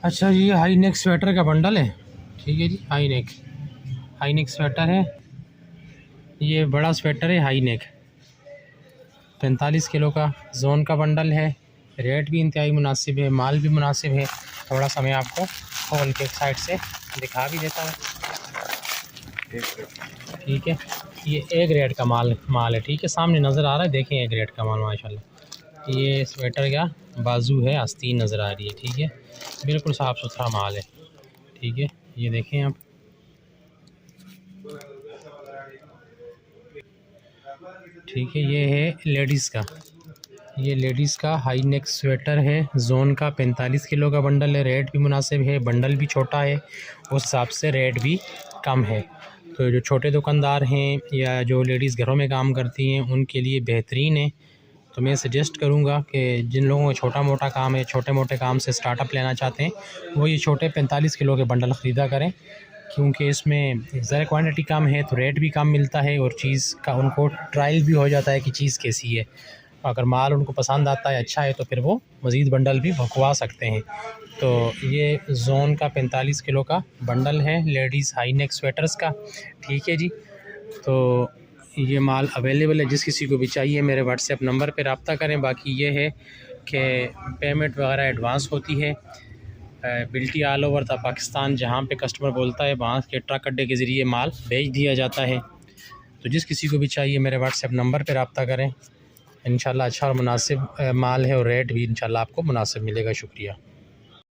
अच्छा जी, ये high neck sweater का बंडल है। ठीक है जी, हाई नेक स्वेटर है। ये बड़ा स्वेटर है हाई नेक, 45 किलो का जोन का बंडल है। रेट भी इंतहाई मुनासिब है, माल भी मुनासिब है। थोड़ा सा मैं आपको खोल के एक साइड से दिखा भी देता हूँ। ठीक है, ये ए ग्रेड का माल है। ठीक है, सामने नज़र आ रहा है, देखें ए ग्रेड का माल माशाल्लाह। ये स्वेटर का बाजू है, आस्तीन नज़र आ रही है। ठीक है, बिल्कुल साफ़ सुथरा माल है। ठीक है, ये देखें आप। ठीक है, ये है लेडीज़ का हाई नेक स्वेटर है जोन का। 45 किलो का बंडल है। रेट भी मुनासिब है, बंडल भी छोटा है, उस हिसाब से रेट भी कम है। तो जो छोटे दुकानदार हैं या जो लेडीज़ घरों में काम करती हैं उनके लिए बेहतरीन है। तो मैं सजेस्ट करूँगा कि जिन लोगों को छोटा मोटा काम है, छोटे मोटे काम से स्टार्टअप लेना चाहते हैं, वो ये छोटे 45 किलो के बंडल ख़रीदा करें, क्योंकि इसमें ज़रा क्वांटिटी कम है तो रेट भी कम मिलता है और चीज़ का उनको ट्रायल भी हो जाता है कि चीज़ कैसी है। अगर माल उनको पसंद आता है, अच्छा है, तो फिर वो मज़ीद बंडल भी भखवा सकते हैं। तो ये जोन का 45 किलो का बंडल है लेडीज़ हाई नेक स्वेटर्स का। ठीक है जी, तो ये माल अवेलेबल है। जिस किसी को भी चाहिए मेरे व्हाट्सएप नंबर पर रब्ता करें। बाकी ये है कि पेमेंट वगैरह एडवांस होती है। बिल्टी ऑल ओवर था पाकिस्तान, जहाँ पे कस्टमर बोलता है वहाँ के ट्रक अड्डे के ज़रिए माल भेज दिया जाता है। तो जिस किसी को भी चाहिए मेरे व्हाट्सएप नंबर पर रब्ता करें। इंशाल्लाह अच्छा और मुनासिब माल है और रेट भी इंशाल्लाह आपको मुनासिब मिलेगा। शुक्रिया।